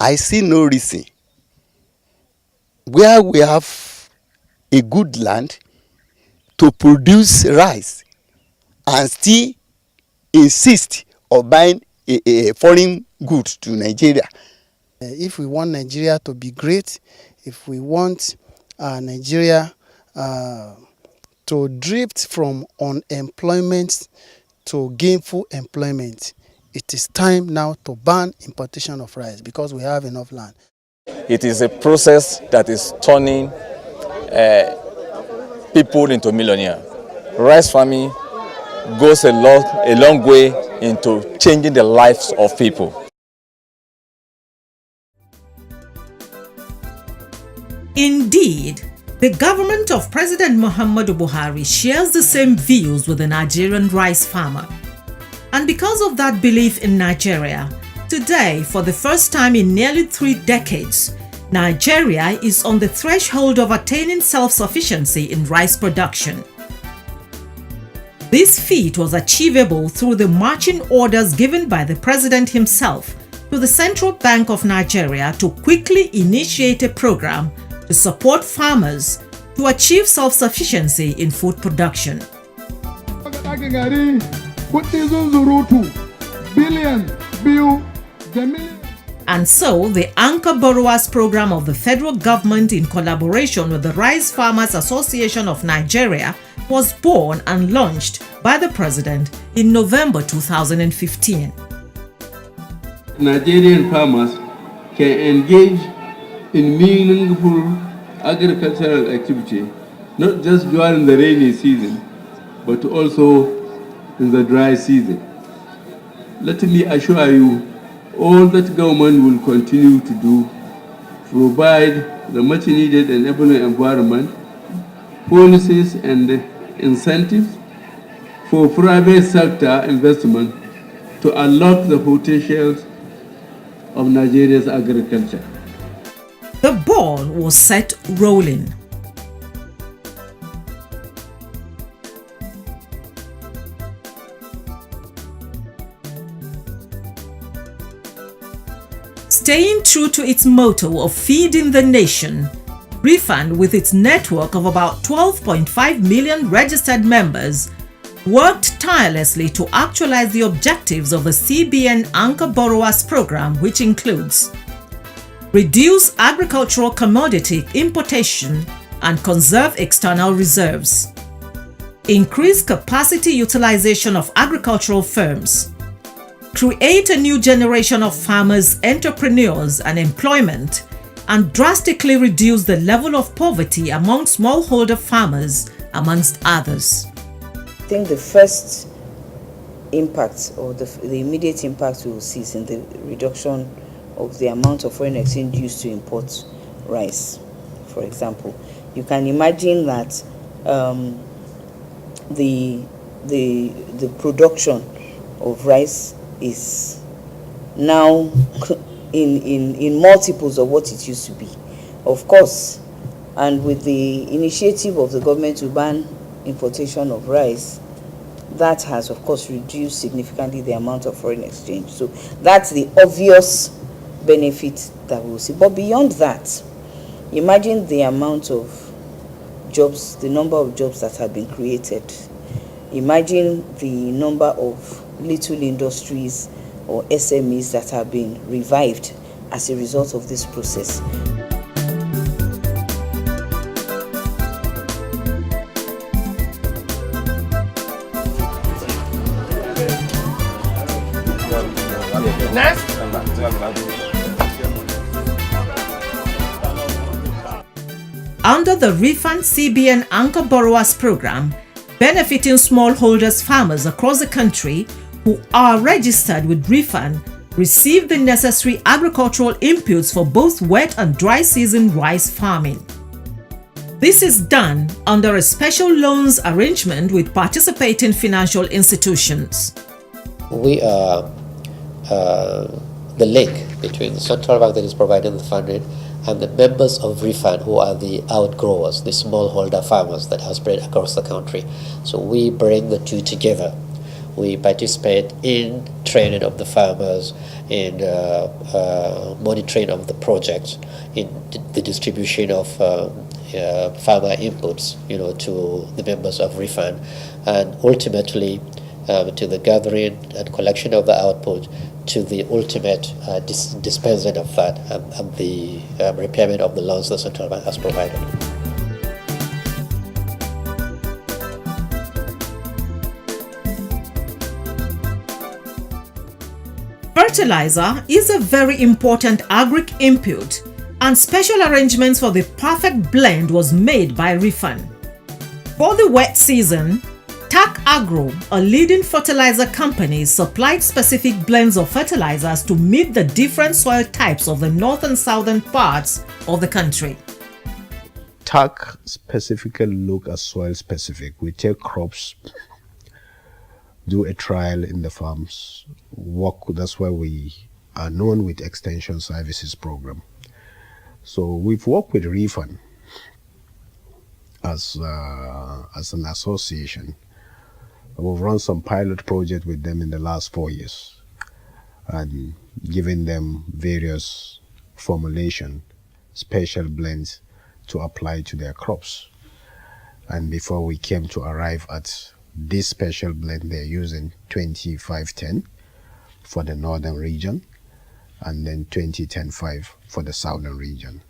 I see no reason where we have a good land to produce rice and still insist on buying a foreign good to Nigeria. If we want Nigeria to be great, if we want Nigeria to drift from unemployment to gainful employment, it is time now to ban importation of rice because we have enough land. It is a process that is turning people into millionaires. Rice farming goes a long way into changing the lives of people. Indeed, the government of President Muhammadu Buhari shares the same views with the Nigerian rice farmer. And because of that belief in Nigeria, today, for the first time in nearly 3 decades, Nigeria is on the threshold of attaining self-sufficiency in rice production. This feat was achievable through the marching orders given by the president himself to the Central Bank of Nigeria to quickly initiate a program to support farmers to achieve self-sufficiency in food production. And so, the Anchor Borrowers Program of the federal government in collaboration with the Rice Farmers Association of Nigeria was born and launched by the president in November 2015. Nigerian farmers can engage in meaningful agricultural activity, not just during the rainy season, but also in the dry season. Let me assure you, all that government will continue to do, provide the much needed enabling environment, policies and incentives for private sector investment to unlock the potentials of Nigeria's agriculture. The ball was set rolling. Staying true to its motto of feeding the nation, RIFAN, with its network of about 12.5 million registered members, worked tirelessly to actualize the objectives of the CBN Anchor Borrowers Program, which includes reduce agricultural commodity importation and conserve external reserves, increase capacity utilization of agricultural firms, create a new generation of farmers, entrepreneurs, and employment, and drastically reduce the level of poverty among smallholder farmers, amongst others. I think the first impact, or the immediate impact we will see, is in the reduction of the amount of foreign exchange used to import rice, for example. You can imagine that the production of rice is now in multiples of what it used to be. Of course, and with the initiative of the government to ban importation of rice, that has of course reduced significantly the amount of foreign exchange. So that's the obvious benefit that we'll see. But beyond that, imagine the amount of jobs, the number of jobs that have been created. Imagine the number of little industries or SMEs that have been revived as a result of this process. Next. Under the RIFAN CBN Anchor Borrowers Program, benefiting smallholders farmers across the country who are registered with RIFAN receive the necessary agricultural inputs for both wet and dry season rice farming. This is done under a special loans arrangement with participating financial institutions. We are the link between the central bank that is providing the funding and the members of RIFAN, who are the outgrowers, the smallholder farmers that are spread across the country. So we bring the two together. We participate in training of the farmers, in monitoring of the projects, in the distribution of farmer inputs, to the members of RIFAN, and ultimately to the gathering and collection of the output, to the ultimate dispensing of that, and the repayment of the loans the central bank has provided. Fertilizer is a very important agric input, and special arrangements for the perfect blend was made by RIFAN. For the wet season, TAC Agro, a leading fertilizer company, supplied specific blends of fertilizers to meet the different soil types of the north and southern parts of the country. TAC specifically look at soil specific. We take crops, do a trial in the farms, work. That's why we are known with Extension Services Program. So we've worked with RIFAN as an association. We've run some pilot projects with them in the last 4 years and given them various formulation, special blends to apply to their crops. And before we came to arrive at this special blend, they're using 2510 for the northern region and then 20-10-5 for the southern region,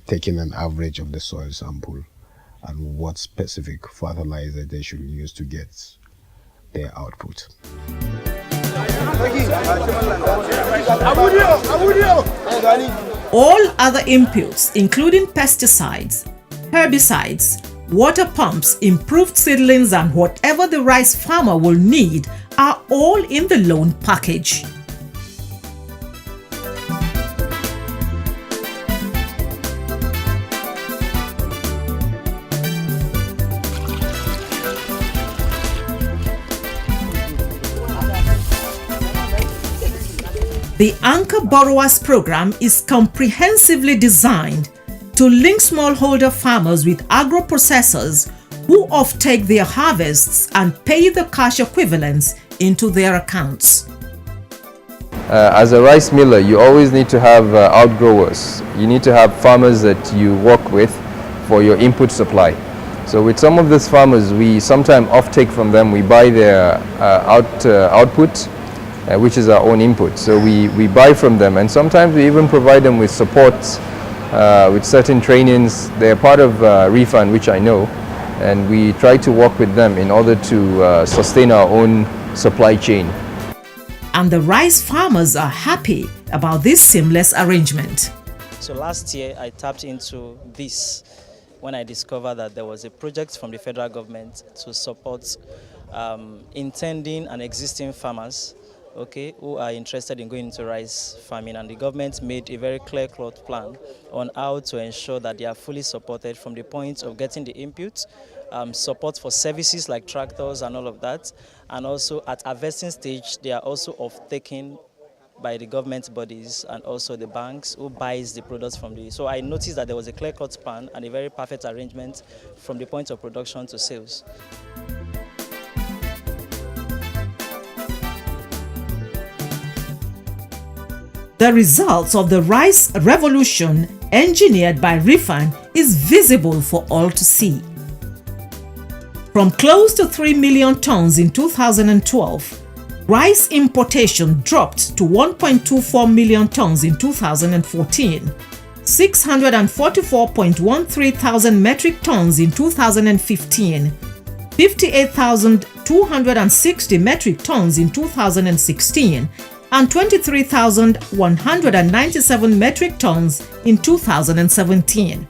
taking an average of the soil sample and what specific fertilizer they should use to get their output. All other inputs, including pesticides, herbicides, water pumps, improved seedlings, and whatever the rice farmer will need, are all in the loan package. The Anchor Borrowers Program is comprehensively designed to link smallholder farmers with agro-processors who offtake their harvests and pay the cash equivalents into their accounts. As a rice miller, you always need to have outgrowers. You need to have farmers that you work with for your input supply. So with some of these farmers, we sometimes offtake from them. We buy their output, which is our own input. So we buy from them, and sometimes we even provide them with support, with certain trainings. They're part of RIFAN, which I know, and we try to work with them in order to sustain our own supply chain. And the rice farmers are happy about this seamless arrangement. So last year I tapped into this when I discovered that there was a project from the federal government to support intending and existing farmers, who are interested in going into rice farming, and the government made a very clear-cut plan on how to ensure that they are fully supported from the point of getting the input, support for services like tractors and all of that, and also at harvesting stage they are also off-taken by the government bodies and also the banks who buys the products from the. So I noticed that there was a clear-cut plan and a very perfect arrangement from the point of production to sales. The results of the rice revolution engineered by RIFAN is visible for all to see. From close to 3 million tons in 2012, rice importation dropped to 1.24 million tons in 2014, 644.13 thousand metric tons in 2015, 58,260 metric tons in 2016, and 23,197 metric tons in 2017.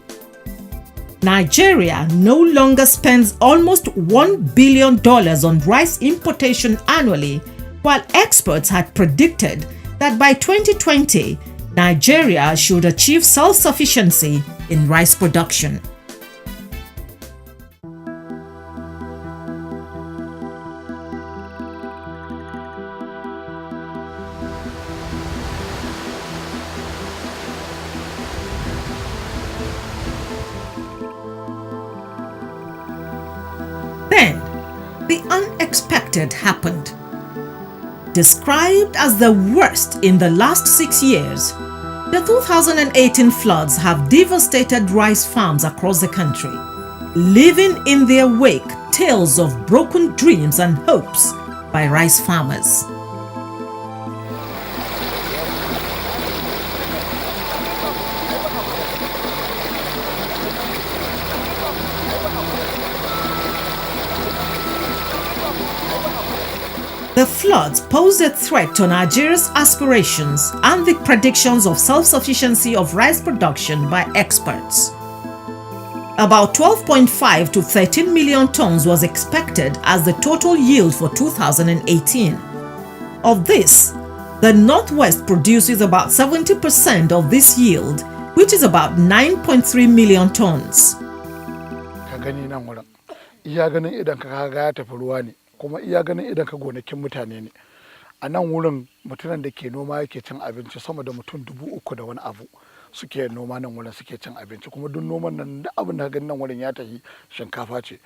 Nigeria no longer spends almost $1 billion on rice importation annually, while experts had predicted that by 2020, Nigeria should achieve self-sufficiency in rice production. Then, the unexpected unexpected happened. Described as the worst in the last 6 years, the 2018 floods have devastated rice farms across the country, leaving in their wake tales of broken dreams and hopes by rice farmers. The floods posed a threat to Nigeria's aspirations and the predictions of self-sufficiency of rice production by experts. About 12.5 to 13 million tons was expected as the total yield for 2018. Of this, the Northwest produces about 70% of this yield, which is about 9.3 million tons. kuma iya ganin idan ka gonakin mutane ne a nan wurin mutanen da ke noma yake cin abinci sama da mutum 3,000 da wani abu suke noma nan wurin suke cin abinci kuma duk noman nan da abin da ganin nan wurin ya tafi shinkafa ce.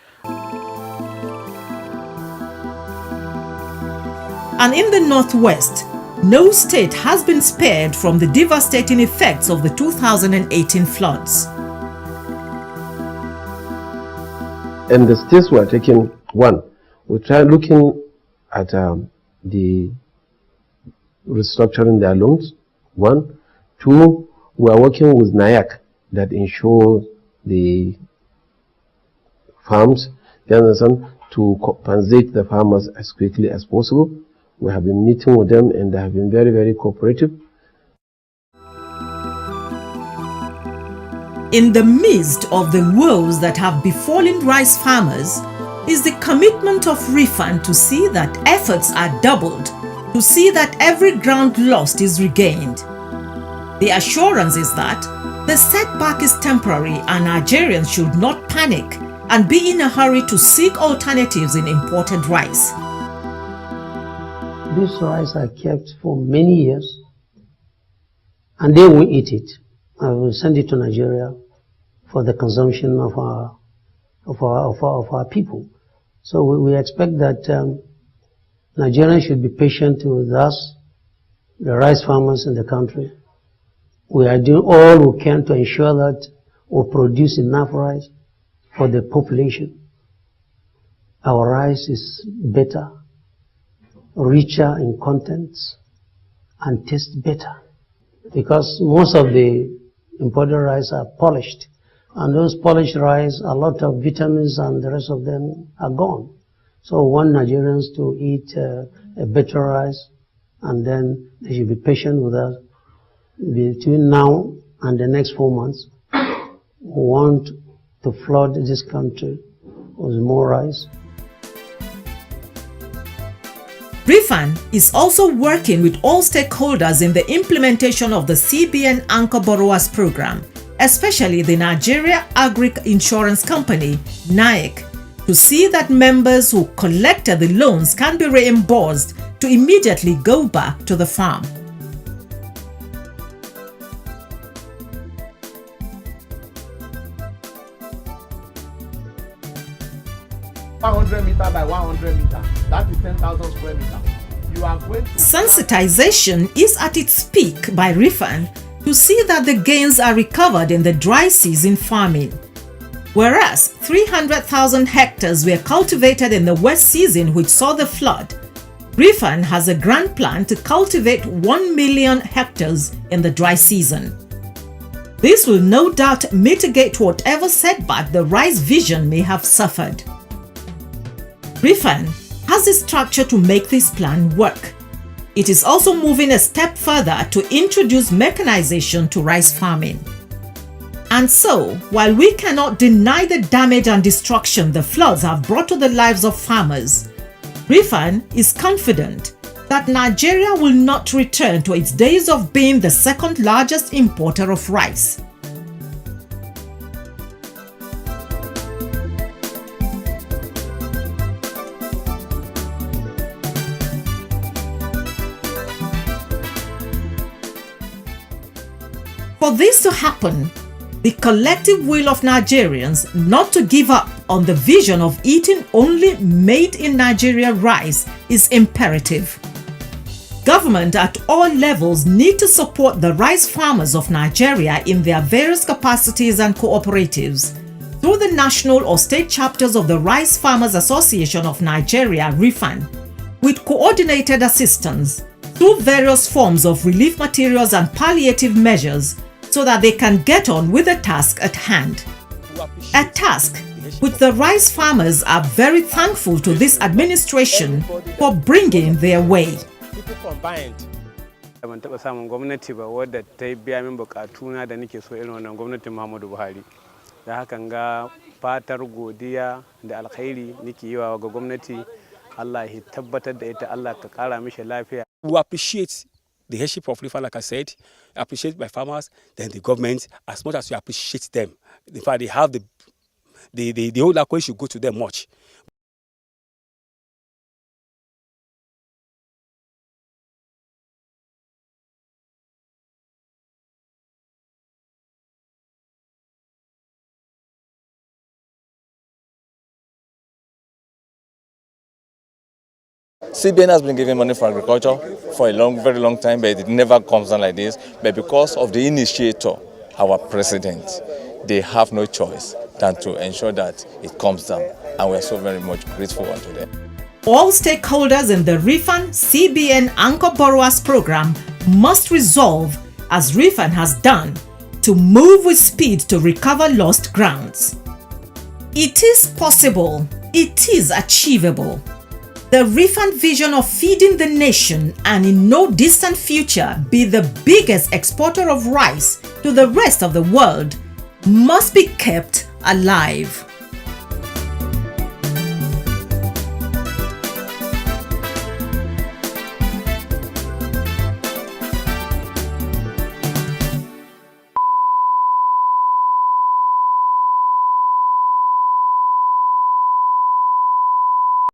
And in the Northwest, no state has been spared from the devastating effects of the 2018 floods. And the states were taking one. We tried looking at the restructuring their loans, 1. 2, we are working with NIAC that ensures the farms, you understand, to compensate the farmers as quickly as possible. We have been meeting with them and they have been very, very cooperative. In the midst of the woes that have befallen rice farmers, is the commitment of RIFAN to see that efforts are doubled, to see that every ground lost is regained. The assurance is that the setback is temporary and Nigerians should not panic and be in a hurry to seek alternatives in imported rice. This rice are kept for many years and then we eat it. I will send it to Nigeria for the consumption of our people. So we expect that Nigerians should be patient with us, the rice farmers in the country. We are doing all we can to ensure that we produce enough rice for the population. Our rice is better, richer in contents, and tastes better. Because most of the imported rice are polished. And those polished rice, a lot of vitamins and the rest of them are gone. So we want Nigerians to eat a better rice, and then they should be patient with us. Between now and the next 4 months, we want to flood this country with more rice. RIFAN is also working with all stakeholders in the implementation of the CBN Anchor Borrowers Program, especially the Nigeria Agric Insurance Company, NIAC, to see that members who collected the loans can be reimbursed to immediately go back to the farm. meter by 100 meter, that is 10,000 square meters. You are going to Sensitization is at its peak by RIFAN to see that the gains are recovered in the dry season farming. Whereas 300,000 hectares were cultivated in the wet season which saw the flood, RIFAN has a grand plan to cultivate 1 million hectares in the dry season. This will no doubt mitigate whatever setback the rice vision may have suffered. RIFAN has the structure to make this plan work. It is also moving a step further to introduce mechanization to rice farming. And so, while we cannot deny the damage and destruction the floods have brought to the lives of farmers, RIFAN is confident that Nigeria will not return to its days of being the second largest importer of rice. For this to happen, The collective will of Nigerians not to give up on the vision of eating only made in Nigeria rice is imperative. Government at all levels need to support the rice farmers of Nigeria in their various capacities and cooperatives through the national or state chapters of the Rice Farmers Association of Nigeria, RIFAN, with coordinated assistance through various forms of relief materials and palliative measures so that they can get on with the task at hand. A task which the rice farmers are very thankful to this administration for bringing their way. Ban taɓa samun gwamnati ba wadda ta biya min bukatuna da nake so irin wannan gwamnatin Muhammadu Buhari. Da hakan ga fatar godiya da alkhairi nake yi wa ga gwamnati. Allah ya tabbatar da ita, Allah ka kara mishi lafiya. We appreciate the headship of RIFAN, like I said, appreciated by farmers, then the government, as much as we appreciate them. In fact, they have the whole accord should go to them much. CBN has been giving money for agriculture for a very long time, but it never comes down like this. But because of the initiator, our president, they have no choice than to ensure that it comes down. And we are so very much grateful unto them. All stakeholders in the RIFAN CBN Anchor Borrowers Program must resolve, as RIFAN has done, to move with speed to recover lost grounds. It is possible. It is achievable. The RIFAN vision of feeding the nation and in no distant future be the biggest exporter of rice to the rest of the world must be kept alive.